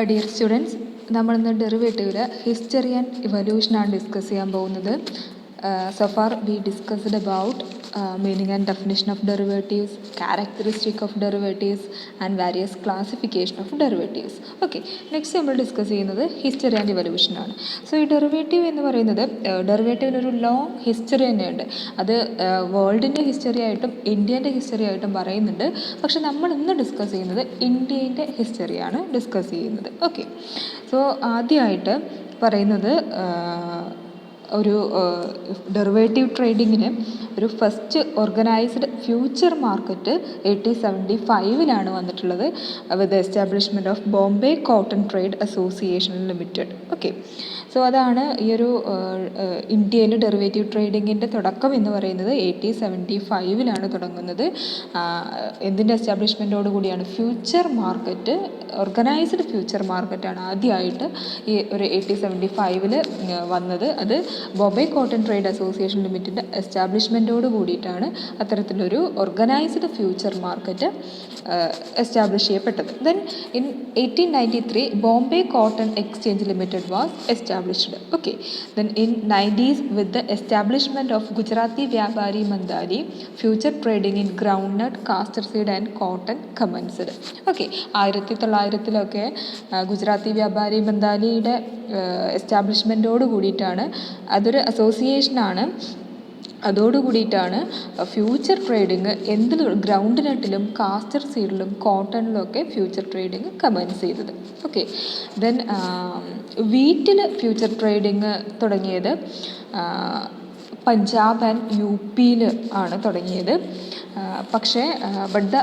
Dear students, നമ്മൾ ഇന്ന് ഡെറിവേറ്റീവിലെ history and ഇവല്യൂഷനാണ് discuss ചെയ്യാൻ പോകുന്നത്. So far we discussed about meaning and definition of derivatives, characteristic of derivatives and various classification of derivatives. Okay, next നമ്മൾ discuss ചെയ്യുന്നത് history and evolution ആണ്. So ഈ derivative എന്ന് പറയുന്നത് ഡെറിവേറ്റീവിനൊരു ലോങ് ഹിസ്റ്ററി തന്നെയുണ്ട്. അത് വേൾഡിൻ്റെ ഹിസ്റ്ററി ആയിട്ടും ഇന്ത്യേൻ്റെ ഹിസ്റ്ററി ആയിട്ടും പറയുന്നുണ്ട്. പക്ഷെ നമ്മൾ ഇന്ന് ഡിസ്കസ് ചെയ്യുന്നത് ഇന്ത്യൻ്റെ ഹിസ്റ്ററിയാണ് ഡിസ്കസ് ചെയ്യുന്നത്. ഓക്കെ, സോ ആദ്യമായിട്ട് പറയുന്നത് ഒരു ഡെറിവേറ്റീവ് ട്രേഡിങ്ങിന് ഒരു ഫസ്റ്റ് ഓർഗനൈസ്ഡ് ഫ്യൂച്ചർ മാർക്കറ്റ് 1875 വന്നിട്ടുള്ളത് with establishment of Bombay cotton trade association limited. Okay, so അതാണ് ഈ ഒരു ഇന്ത്യയിൽ ഡെറിവേറ്റീവ് ട്രേഡിങ്ങിൻ്റെ തുടക്കം എന്ന് പറയുന്നത് 1875 തുടങ്ങുന്നത്. എന്തിൻ്റെ എസ്റ്റാബ്ലിഷ്മെൻറ്റോട് കൂടിയാണ്? ഫ്യൂച്ചർ മാർക്കറ്റ്, ഓർഗനൈസ്ഡ് ഫ്യൂച്ചർ മാർക്കറ്റാണ് ആദ്യമായിട്ട് ഈ ഒരു 1875 വന്നത്. അത് Bombay cotton trade association limited എസ്റ്റാബ്ലിഷ്മെൻറ്റോട് കൂടിയിട്ടാണ് അത്തരത്തിലൊരു ഓർഗനൈസ്ഡ് ഫ്യൂച്ചർ മാർക്കറ്റ് എസ്റ്റാബ്ലിഷ് ചെയ്യപ്പെട്ടത്. Then in 1893 Bombay cotton exchange limited was established. Okay, then in 90s with the establishment of Gujarati Vyapari Mandali future trading in groundnut, castor seed and cotton commenced. Okay, 1900 Gujarati Vyapari മന്ദാലിയുടെ എസ്റ്റാബ്ലിഷ്മെൻറ്റോട് കൂടിയിട്ടാണ്, അതൊരു അസോസിയേഷനാണ്, അതോടുകൂടിയിട്ടാണ് ഫ്യൂച്ചർ ട്രേഡിങ് ഗ്രൗണ്ട് നട്ടിലും കാസ്റ്റർ സീഡിലും കോട്ടണിലും ഒക്കെ ഫ്യൂച്ചർ ട്രേഡിങ് കമൻസ് ചെയ്തത്. ഓക്കെ, ദെൻ വീറ്റിൽ ഫ്യൂച്ചർ ട്രേഡിങ് തുടങ്ങിയത് പഞ്ചാബ് ആൻഡ് UP ആണ് തുടങ്ങിയത്. പക്ഷേ but the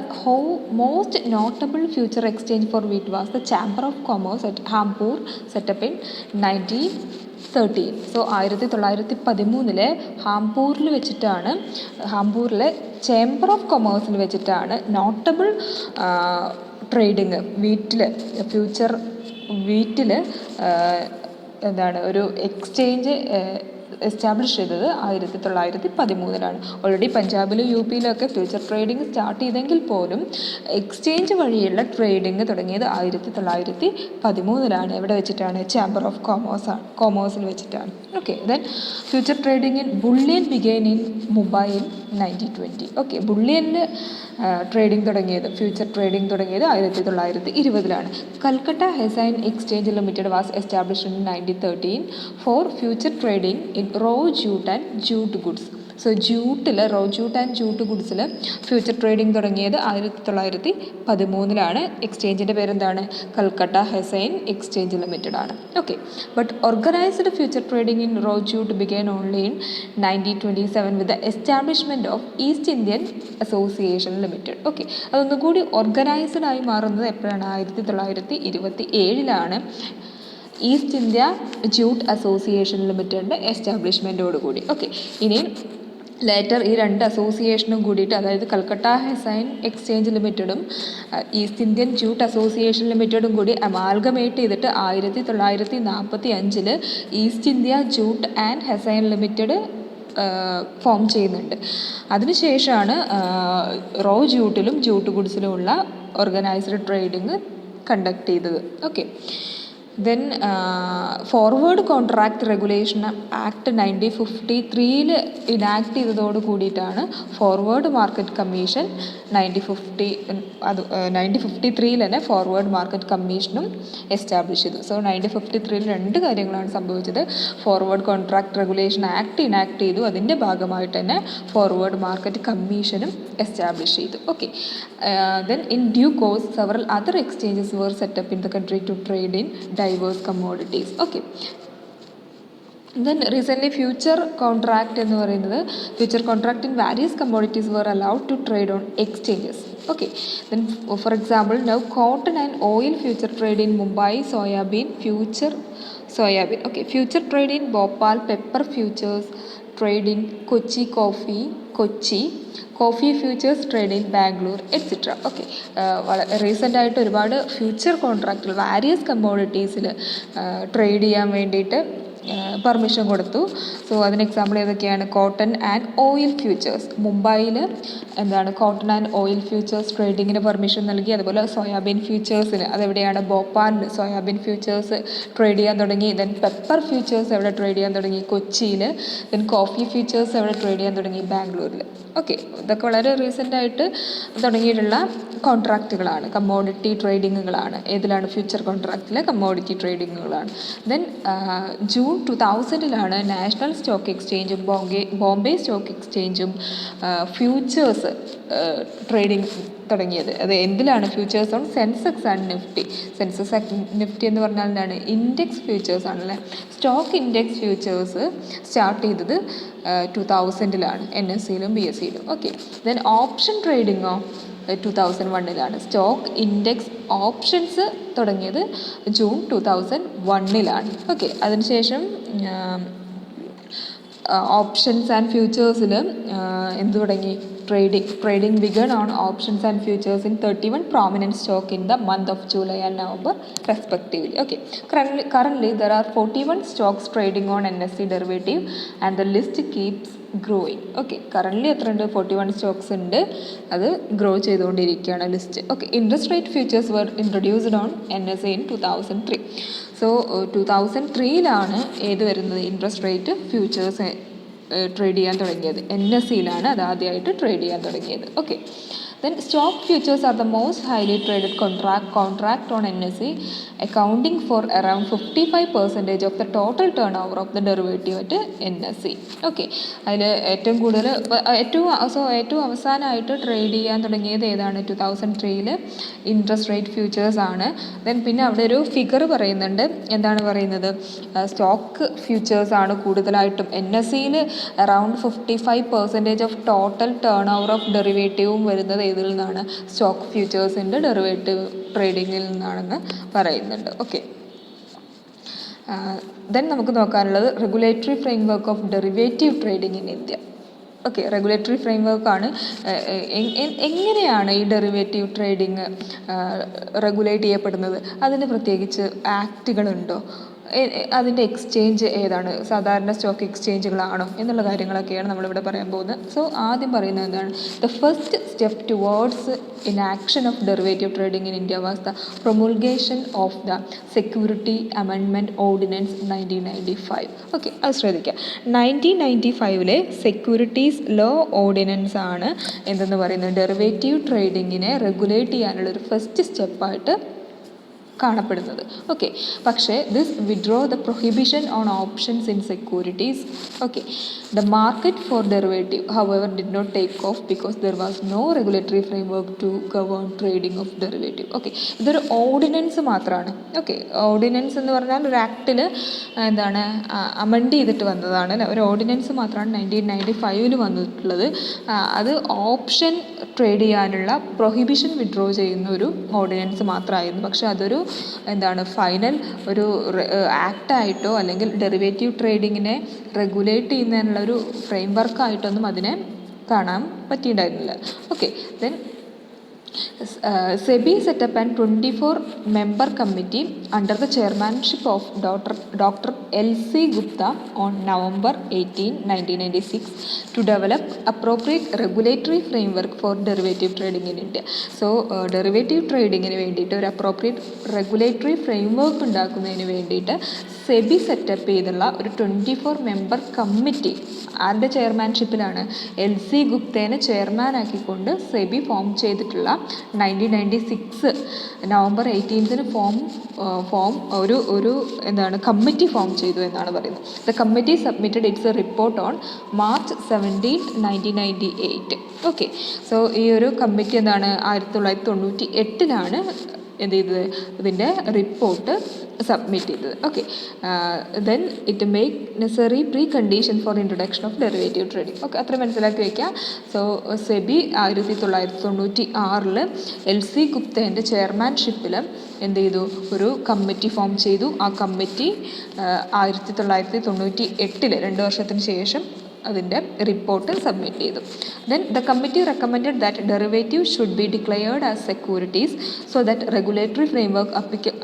most notable future exchange for wheat was the chamber of commerce at Hapur set up in 1913. So 1913 ഹാംപൂരിൽ വെച്ചിട്ടാണ്, ഹാംപൂരിലെ ചേംബർ ഓഫ് കൊമേഴ്സിൽ വെച്ചിട്ടാണ് നോട്ടബിൾ ട്രേഡിങ് ഫ്യൂച്ചർ വീറ്റിൽ ഒരു എക്സ്ചേഞ്ച് എസ്റ്റാബ്ലിഷ് ചെയ്തത് 1913. ഓൾറെഡി പഞ്ചാബിലും UP ഫ്യൂച്ചർ ട്രേഡിംഗ് സ്റ്റാർട്ട് ചെയ്തെങ്കിൽ പോലും എക്സ്ചേഞ്ച് വഴിയുള്ള ട്രേഡിംഗ് തുടങ്ങിയത് 1913. എവിടെ വെച്ചിട്ടാണ്? ചാമ്പർ ഓഫ് കോമേഴ്സിൽ വെച്ചിട്ടാണ്. Okay, then future trading in bullion began in Mumbai in 1920. Okay, ബുള്ളിയനിൽ ഫ്യൂച്ചർ ട്രേഡിംഗ് തുടങ്ങിയത് 1920. Calcutta hessian exchange limited was established in 1913 for future trading in raw jute and jute goods. So raw jute and jute ഗുഡ്സിൽ future trading തുടങ്ങിയത് 1913. എക്സ്ചേഞ്ചിൻ്റെ പേരെന്താണ്? Calcutta hessian exchange limited ആണ്. Okay, but organised future trading in raw jute began only in 1927 with the establishment of East Indian association limited. Okay, അതൊന്നുകൂടി organised ആയി മാറുന്നത് എപ്പോഴാണ്? 1927 East India jute association ലിമിറ്റഡിൻ്റെ എസ്റ്റാബ്ലിഷ്മെൻറ്റോടുകൂടി. ഓക്കെ, ഇനി ലേറ്റർ ഈ രണ്ട് അസോസിയേഷനും കൂടിയിട്ട്, അതായത് കൽക്കട്ട ഹെസൈൻ എക്സ്ചേഞ്ച് ലിമിറ്റഡും ഈസ്റ്റ് ഇന്ത്യൻ ജൂട്ട് അസോസിയേഷൻ ലിമിറ്റഡും കൂടി അമാൽഗമേറ്റ് ചെയ്തിട്ട് 1945 East India jute and hessian limited form ചെയ്യുന്നുണ്ട്. അതിനുശേഷമാണ് റോ ജൂട്ടിലും ജൂട്ട് ഗുഡ്സിലുമുള്ള ഓർഗനൈസ്ഡ് ട്രേഡിങ് കണ്ടക്ട് ചെയ്തത്. Okay, then forward contract regulation act 1953 enact ചെയ്തതോട് കൂടിയിട്ടാണ് ഫോർവേഡ് മാർക്കറ്റ് കമ്മീഷൻ 1953 തന്നെ ഫോർവേഡ് മാർക്കറ്റ് കമ്മീഷനും എസ്റ്റാബ്ലിഷ് ചെയ്തു. സോ 1953 രണ്ട് കാര്യങ്ങളാണ് സംഭവിച്ചത്. Forward contract regulation act enact ചെയ്തു, അതിൻ്റെ ഭാഗമായിട്ട് തന്നെ ഫോർവേഡ് മാർക്കറ്റ് കമ്മീഷനും എസ്റ്റാബ്ലിഷ് ചെയ്തു. Okay, then in due course several other exchanges were set up in the country to trade in diverse commodities. Okay, then recently future contract എന്ന് പറയുന്നത് future contract in various commodities were allowed to trade on exchanges. Okay, then for example now cotton and oil future trade in Mumbai, soybean. Okay, future trade in Bhopal, pepper futures trade in Kochi, coffee futures trade in Bangalore etcetera. Okay, റീസെൻ്റായിട്ട് ഒരുപാട് future കോൺട്രാക്റ്റുകൾ various കമ്മോഡിറ്റീസിൽ trade ചെയ്യാൻ വേണ്ടിയിട്ട് permission കൊടുത്തു. So അതിന് example ഏതൊക്കെയാണ്? Cotton and oil futures. മുംബൈയിൽ എന്താണ് കോട്ടൺ ആൻഡ് ഓയിൽ ഫ്യൂച്ചേഴ്സ് ട്രേഡിങ്ങിന് പെർമിഷൻ നൽകി. അതുപോലെ സോയാബീൻ ഫ്യൂച്ചേഴ്സിന്, അതെവിടെയാണ്? ഭോപ്പാലിൽ സോയാബീൻ ഫ്യൂച്ചേഴ്സ് ട്രേഡ് ചെയ്യാൻ തുടങ്ങി. ദെൻ പെപ്പർ ഫ്യൂച്ചേഴ്സ് എവിടെ ട്രേഡ് ചെയ്യാൻ തുടങ്ങി? കൊച്ചിയിൽ. ദെൻ കോഫി ഫ്യൂച്ചേഴ്സ് എവിടെ ട്രേഡ് ചെയ്യാൻ തുടങ്ങി? ബാംഗ്ലൂരിൽ. ഓക്കെ, ഇതൊക്കെ വളരെ റീസെൻ്റായിട്ട് തുടങ്ങിയിട്ടുള്ള കോൺട്രാക്റ്റുകളാണ്, കമ്മോഡിറ്റി ട്രേഡിങ്ങുകളാണ്. ഏതിലാണ്? ഫ്യൂച്ചർ കോൺട്രാക്റ്റിലെ കമ്മോഡിറ്റി ട്രേഡിങ്ങുകളാണ്. ദെൻ ജൂൺ 2000 നാഷണൽ സ്റ്റോക്ക് എക്സ്ചേഞ്ചും ബോംബെ സ്റ്റോക്ക് എക്സ്ചേഞ്ചും ഫ്യൂച്ചേഴ്സ് ട്രേഡിംഗ് തുടങ്ങിയത്. അത് എന്തിലാണ്? Futures on Sensex and Nifty. Sensex and Nifty എന്ന് പറഞ്ഞാൽ എന്താണ്? ഇൻഡെക്സ് ഫ്യൂച്ചേഴ്സ് ആണല്ലേ. സ്റ്റോക്ക് ഇൻഡെക്സ് ഫ്യൂച്ചേഴ്സ് സ്റ്റാർട്ട് ചെയ്തത് 2000 NSEയിലും BSEയിലും. ഓക്കെ, ദെൻ ഓപ്ഷൻ ട്രേഡിങ്ങോ 2001 സ്റ്റോക്ക് ഇൻഡെക്സ് ഓപ്ഷൻസ് തുടങ്ങിയത് ജൂൺ 2001. ഓക്കെ, അതിനുശേഷം ഓപ്ഷൻസ് ആൻഡ് ഫ്യൂച്ചേഴ്സിൽ എന്ത് തുടങ്ങി? Trading began on options and futures in 31 prominent stock in the month of July and November respectively. Okay, currently there are 41 stocks trading on NSE derivative and the list keeps growing. Okay, currently എത്ര ഉണ്ട്? 41 stocks ഉണ്ട്. അത് grow ചെയ്തുകൊണ്ടിരിക്കുകയാണ് list. Okay, interest rate futures were introduced on NSE in 2003. So 2003 ഏത് വരുന്നത്? Interest rate futures trade ചെയ്യാൻ തുടങ്ങിയത്. NSEയിലാണ് അത് ആദ്യമായിട്ട് ട്രേഡ് ചെയ്യാൻ തുടങ്ങിയത്. Okay, then stock futures are the most highly traded contract on NSE, accounting for around 55% of the total turnover of the derivative at NSE. Okay, അതിൽ ഏറ്റവും കൂടുതൽ ഏറ്റവും അവസാനമായിട്ട് ട്രേഡ് ചെയ്യാൻ തുടങ്ങിയത് ഏതാണ്? 2003 ഇൻട്രസ്റ്റ് റേറ്റ് ഫ്യൂച്ചേഴ്സ് ആണ്. ദെൻ പിന്നെ അവിടെ ഒരു ഫിഗർ പറയുന്നുണ്ട്. എന്താണ് പറയുന്നത്? സ്റ്റോക്ക് ഫ്യൂച്ചേഴ്സ് ആണ് കൂടുതലായിട്ടും. NSEയിൽ around 55% of total turnover of ഡെറിവേറ്റീവും വരുന്നത് ഇതിൽ നിന്നാണ്? സ്റ്റോക്ക് ഫ്യൂച്ചേഴ്സിൻ്റെ ഡെറിവേറ്റീവ് ട്രേഡിങ്ങിൽ നിന്നാണെന്ന് പറയുന്നുണ്ട്. ഓക്കെ, ദെൻ നമുക്ക് നോക്കാനുള്ളത് regulatory framework of derivative trading in India. Okay, regulatory ഫ്രെയിംവർക്കാണ്. എങ്ങനെയാണ് ഈ ഡെറിവേറ്റീവ് ട്രേഡിങ് റെഗുലേറ്റ് ചെയ്യപ്പെടുന്നത്? അതിന് പ്രത്യേകിച്ച് ആക്റ്റുകളുണ്ടോ? അതിൻ്റെ എക്സ്ചേഞ്ച് ഏതാണ്? സാധാരണ സ്റ്റോക്ക് എക്സ്ചേഞ്ചുകളാണോ എന്നുള്ള കാര്യങ്ങളൊക്കെയാണ് നമ്മളിവിടെ പറയാൻ പോകുന്നത്. സോ ആദ്യം പറയുന്നത് എന്താണ്? The first step towards in action of derivative trading in India was the promulgation of the security amendment ordinance 1995. Okay, അത് ശ്രദ്ധിക്കുക. 1995 സെക്യൂരിറ്റീസ് ലോ ഓർഡിനൻസ് ആണ് എന്തെന്ന് പറയുന്നത്? ഡെറിവേറ്റീവ് ട്രേഡിങ്ങിനെ റെഗുലേറ്റ് ചെയ്യാനുള്ള ഒരു ഫസ്റ്റ് സ്റ്റെപ്പായിട്ട് കാണപ്പെടുന്നത്. ഓക്കെ, പക്ഷേ this withdrew the prohibition on options in securities. Okay, the market for derivative however did not take off because there was no regulatory framework to govern trading of derivative. Okay, ഇതൊരു ordinance മാത്രമാണ്. Okay, ordinance എന്ന് പറഞ്ഞാൽ ഒരു ആക്ടിൽ എന്താണ് amend ചെയ്തിട്ട് വന്നതാണ്. ഒരു ordinance മാത്രമാണ് 1995 വന്നിട്ടുള്ളത്. അത് ഓപ്ഷൻ ട്രേഡ് ചെയ്യാനുള്ള പ്രൊഹിബിഷൻ വിഡ്രോ ചെയ്യുന്ന ഒരു ഓർഡിനൻസ് മാത്രമായിരുന്നു. പക്ഷെ അതൊരു ഫൈനൽ ഒരു ആക്റ്റായിട്ടോ അല്ലെങ്കിൽ ഡെറിവേറ്റീവ് ട്രേഡിങ്ങിനെ റെഗുലേറ്റ് ചെയ്യുന്നതിനുള്ള ഒരു ഫ്രെയിം വർക്കായിട്ടൊന്നും അതിനെ കാണാൻ പറ്റിയിട്ടുണ്ടായിരുന്നില്ല. Okay, then SEBI set up an 24-member committee under the chairmanship of Dr. L.C. Gupta on November 18, 1996 to develop appropriate regulatory framework for derivative trading in India. So, derivative trading ന് വേണ്ടിയിട്ട് ഒരു appropriate regulatory framework ഉണ്ടാക്കുന്നതിന് വേണ്ടിയിട്ട് SEBI setup ചെയ്തുള്ള ഒരു 24-member committee ആരുടെ ചെയർമാൻഷിപ്പിലാണ്? LC ഗുപ്തേനെ ചെയർമാനാക്കിക്കൊണ്ട് SEBI form ചെയ്തിട്ടുള്ള 1996 November 18 ഒരു കമ്മിറ്റി ഫോം ചെയ്തു എന്നാണ് പറയുന്നത്. The committee submitted it's report on March 17, 1998. Okay, so ഈ ഒരു കമ്മിറ്റി 1998 എന്ത് ചെയ്തത്? ഇതിൻ്റെ റിപ്പോർട്ട് സബ്മിറ്റ് ചെയ്തത്. Okay, then it make നെസറി pre condition for introduction of derivative trading. Okay, അത്ര മനസ്സിലാക്കി വയ്ക്കുക. സോ SEBI 1996 LC ഗുപ്തേൻ്റെ ചെയർമാൻഷിപ്പിൽ എന്ത് ചെയ്തു? ഒരു കമ്മിറ്റി ഫോം ചെയ്തു. ആ കമ്മിറ്റി 1998 2 വർഷത്തിന് ശേഷം അതിൻ്റെ റിപ്പോർട്ട് സബ്മിറ്റ് ചെയ്തു. Then the committee recommended that derivative should be declared as securities so that regulatory framework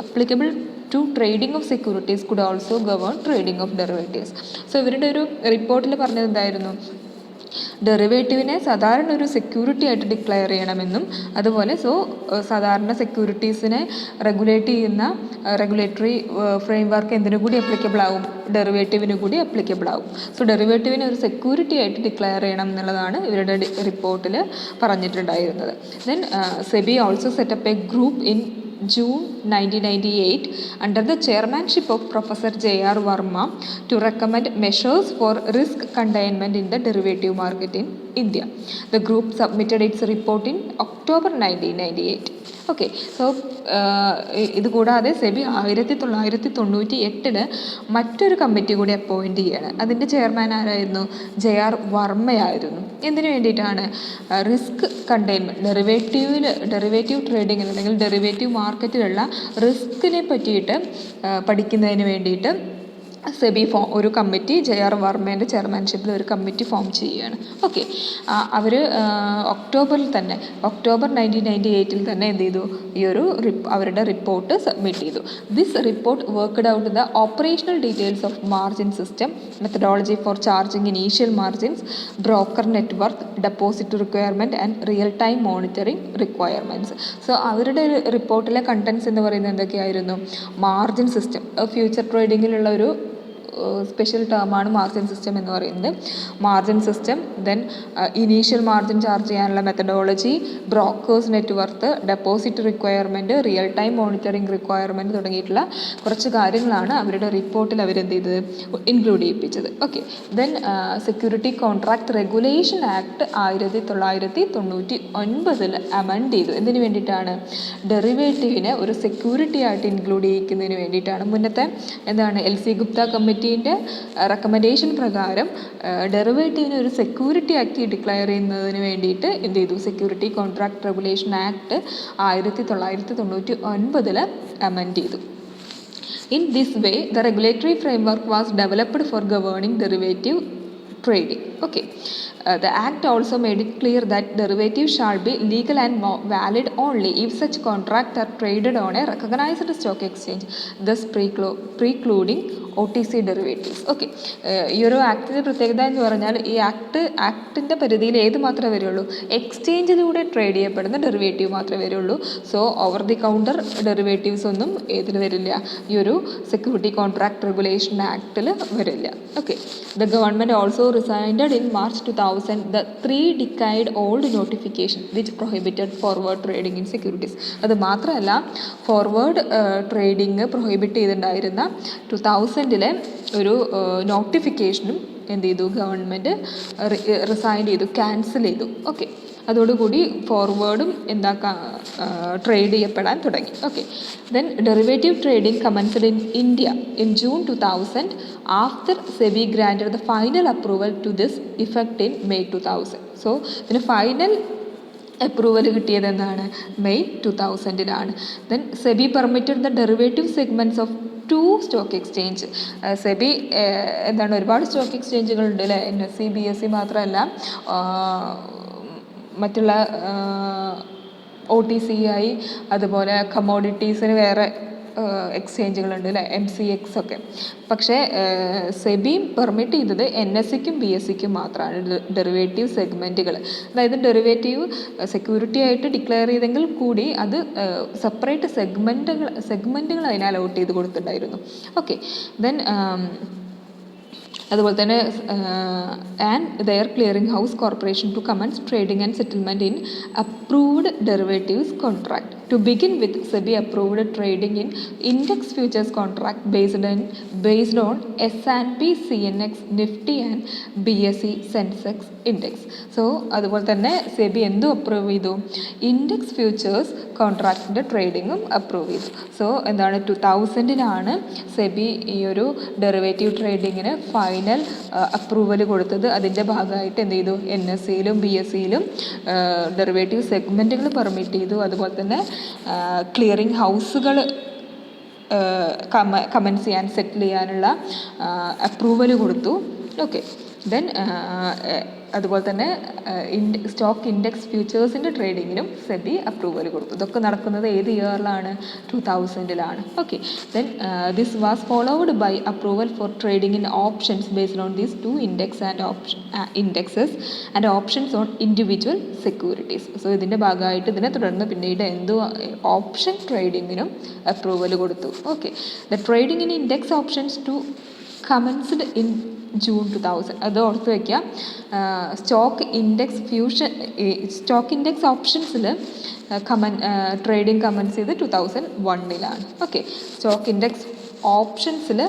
applicable to trading of securities could also govern trading of derivatives. So ഇവരുടെ ഒരു റിപ്പോർട്ടിൽ പറഞ്ഞത് എന്തായിരുന്നു? ഡെറിവേറ്റീവിനെ സാധാരണ ഒരു സെക്യൂരിറ്റി ആയിട്ട് ഡിക്ലെയർ ചെയ്യണമെന്നും അതുപോലെ സാധാരണ സെക്യൂരിറ്റീസിനെ റെഗുലേറ്റ് ചെയ്യുന്ന റെഗുലേറ്ററി ഫ്രെയിം വർക്ക് എന്തിനു കൂടി അപ്ലിക്കബിൾ ആവും? ഡെറിവേറ്റീവിന് കൂടി അപ്ലിക്കബിൾ ആവും. സോ ഡെറിവേറ്റീവിനെ ഒരു സെക്യൂരിറ്റി ആയിട്ട് ഡിക്ലെയർ ചെയ്യണം എന്നുള്ളതാണ് ഇവരുടെ റിപ്പോർട്ടിൽ പറഞ്ഞിട്ടുണ്ടായിരുന്നത്. Then SEBI also set up a group in June 1998 under the chairmanship of Professor J.R. Verma to recommend measures for risk containment in the derivative market in India. The group submitted its report in October 1998. Okay. So ഇതുകൂടാതെ സെബി 1998 മറ്റൊരു committee കൂടി appoint ചെയ്യാണ്. അതിൻ്റെ chairman ആരായിരുന്നു? J.R. വർമ്മയായിരുന്നു. എന്തിനു വേണ്ടിയിട്ടാണ്? Risk containment, derivative ട്രേഡിങ്ങിൽ അല്ലെങ്കിൽ derivative മാർക്കറ്റിലുള്ള റിസ്കിനെ പറ്റിയിട്ട് പഠിക്കുന്നതിന് വേണ്ടിയിട്ട് സെബി ഒരു കമ്മിറ്റി J.R. വർമ്മേൻ്റെ ചെയർമാൻഷിപ്പിൽ ഒരു കമ്മിറ്റി ഫോം ചെയ്യുകയാണ്. ഓക്കെ. അവർ ഒക്ടോബർ 1998 തന്നെ എന്ത് ചെയ്തു? ഈ ഒരു അവരുടെ റിപ്പോർട്ട് സബ്മിറ്റ് ചെയ്തു. This report worked out the operational details of margin system, methodology four charging initial margins, broker network, deposit requirement and real time monitoring requirements. So അവരുടെ റിപ്പോർട്ടിലെ കണ്ടൻസ് എന്ന് പറയുന്നത് എന്തൊക്കെയായിരുന്നു? മാർജിൻ സിസ്റ്റം, ഫ്യൂച്ചർ ട്രേഡിങ്ങിലുള്ള ഒരു special ടേമാണ് margin system എന്ന് പറയുന്നത്. Margin system, then initial margin charge ചെയ്യാനുള്ള methodology, brokers network, deposit requirement, real time monitoring requirement തുടങ്ങിയിട്ടുള്ള കുറച്ച് കാര്യങ്ങളാണ് അവരുടെ റിപ്പോർട്ടിൽ അവരെന്ത് ചെയ്തത്? ഇൻക്ലൂഡ് ചെയ്യിപ്പിച്ചത്. Okay. Then security contract regulation act 1999 amend ചെയ്തു. എന്തിനു വേണ്ടിയിട്ടാണ്? ഡെറിവേറ്റീവിനെ ഒരു സെക്യൂരിറ്റി ആയിട്ട് ഇൻക്ലൂഡ് ചെയ്യിക്കുന്നതിന് വേണ്ടിയിട്ടാണ്. മുന്നത്തെ എന്താണ് LC ഗുപ്ത കമ്മിറ്റി റെക്കമെൻഡേഷൻ പ്രകാരം ഡെറിവേറ്റീവിനെ ഒരു സെക്യൂരിറ്റി ആക്കി ഡിക്ലെയർ ചെയ്യുന്നതിന് വേണ്ടിയിട്ട് എന്ത് ചെയ്തു? Security contract regulation act 1999 amend ചെയ്തു. In this way, the regulatory framework was developed for governing derivative trading. Okay. The Act also made it clear that derivatives shall be legal and valid only if such contracts are traded on a recognized stock exchange, thus precluding OTC derivatives. Okay. ഈ ഒരു ആക്ടിൻ്റെ പ്രത്യേകത എന്ന് പറഞ്ഞാൽ ഈ ആക്ടിൻ്റെ പരിധിയിൽ ഏത് മാത്രമേ വരുള്ളൂ? എക്സ്ചേഞ്ചിലൂടെ ട്രേഡ് ചെയ്യപ്പെടുന്ന ഡെറിവേറ്റീവ് മാത്രമേ വരുള്ളൂ. So over the counter derivatives ഒന്നും ഏതിൽ വരില്ല? ഈ ഒരു സെക്യൂരിറ്റി കോൺട്രാക്ട് റെഗുലേഷൻ ആക്ടിൽ വരില്ല. Okay. The government also resigned in March 2000 the 3-decade-old notification which prohibited forward trading in securities. അത് മാത്രമല്ല, ഫോർവേഡ് ട്രേഡിങ് പ്രൊഹിബിറ്റ് ചെയ്തിട്ടുണ്ടായിരുന്ന 2000 ഒരു നോട്ടിഫിക്കേഷനും എന്ത് ചെയ്തു? ഗവൺമെൻറ് റിസൈൻ ചെയ്തു, ക്യാൻസൽ ചെയ്തു. ഓക്കെ. അതോടുകൂടി ഫോർവേഡും ട്രേഡ് ചെയ്യപ്പെടാൻ തുടങ്ങി. Okay. Then derivative trading commenced in India in June 2000 after SEBI granted the final approval to this effect in May 2000. So ഇതിന് ഫൈനൽ അപ്രൂവൽ കിട്ടിയത് എന്നാണ്? May 2000. Then SEBI permitted the derivative segments of 2 stock exchange. SEBI ഒരുപാട് stock എക്സ്ചേഞ്ചുകളുണ്ട് അല്ലേ? NSE, BSE മാത്രമല്ല, മറ്റുള്ള OTCI, അതുപോലെ കമ്മോഡിറ്റീസിന് വേറെ എക്സ്ചേഞ്ചുകളുണ്ട് അല്ലേ? MCX ഒക്കെ. പക്ഷേ സെബി പെർമിറ്റ് ചെയ്തത് NSEക്കും BSEക്കും മാത്രമാണ് ഡെറിവേറ്റീവ് സെഗ്മെൻറ്റുകൾ. അതായത് ഡെറിവേറ്റീവ് സെക്യൂരിറ്റി ആയിട്ട് ഡിക്ലെയർ ചെയ്തെങ്കിൽ കൂടി അത് സെപ്പറേറ്റ് സെഗ്മെൻറ്റുകൾ അതിന് അലോട്ട് ചെയ്ത് കൊടുത്തിട്ടുണ്ടായിരുന്നു. ഓക്കെ. ദെൻ അതുപോലെ തന്നെ and their clearing house corporation to commence trading and settlement in approved derivatives contract. To begin with, SEBI approved trading in index futures contract based on S&P, CNX, Nifty and BSE Sensex index. So അതുപോലെ തന്നെ സെബി എന്തും approve ചെയ്തു? Index futures കോൺട്രാക്റ്റിൻ്റെ ട്രേഡിങ്ങും approve ചെയ്തു. So 2000 SEBI ഈ ഒരു derivative ട്രേഡിങ്ങിന് final approval കൊടുത്തത്. അതിൻ്റെ ഭാഗമായിട്ട് എന്ത് ചെയ്തു? NSEയിലും BSEയിലും ഡെറിവേറ്റീവ് സെഗ്മെൻറ്റുകൾ പെർമിറ്റ് ചെയ്തു. അതുപോലെ തന്നെ ക്ലിയറിംഗ് ഹൗസുകൾ കമൻസ് ചെയ്യാൻ, സെറ്റിൽ ചെയ്യാനുള്ള അപ്രൂവൽ കൊടുത്തു. ഓക്കെ. ദെൻ അതുപോലെ തന്നെ സ്റ്റോക്ക് ഇൻഡെക്സ് ഫ്യൂച്ചേഴ്സിൻ്റെ ട്രേഡിങ്ങിനും സെബി അപ്രൂവൽ കൊടുത്തു. ഇതൊക്കെ നടക്കുന്നത് ഏത് ഇയറിലാണ്? 2000-ലാണ്. Okay. Then this was followed by approval for trading in options based on these 2 indexes and options on individual securities. So ഇതിൻ്റെ ഭാഗമായിട്ട് ഇതിനെ തുടർന്ന് പിന്നീട് ഓപ്ഷൻ ട്രേഡിങ്ങിനും അപ്രൂവൽ കൊടുത്തു. Okay. The trading in index options to commenced in June 2000. അത് ഓർത്ത് വയ്ക്കുക. സ്റ്റോക്ക് ഇൻഡെക്സ് ഓപ്ഷൻസിൽ ട്രേഡിംഗ് കമൻസ് ചെയ്ത് 2001-ലാണ്. ഓക്കെ. സ്റ്റോക്ക് ഇൻഡെക്സ് ഓപ്ഷൻസിൽ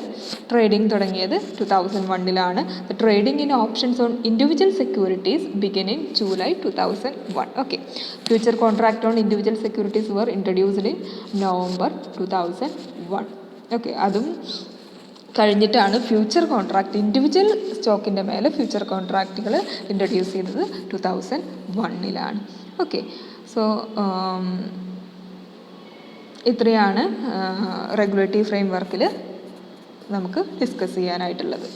ട്രേഡിംഗ് തുടങ്ങിയത് 2001-ലാണ്. The trading in options on individual securities begin in July 2001. Okay. Future contract on individual securities were introduced in November 2001. Okay. അതും കഴിഞ്ഞിട്ടാണ് ഫ്യൂച്ചർ കോൺട്രാക്ട്, ഇൻഡിവിജ്വൽ സ്റ്റോക്കിൻ്റെ മേലെ ഫ്യൂച്ചർ കോൺട്രാക്റ്റുകൾ ഇൻട്രൊഡ്യൂസ് ചെയ്തത് 2001-ലാണ്. ഓക്കെ. സോ ഇത്രയാണ് regulatory frame വർക്കിൽ നമുക്ക് ഡിസ്കസ് ചെയ്യാനായിട്ടുള്ളത്.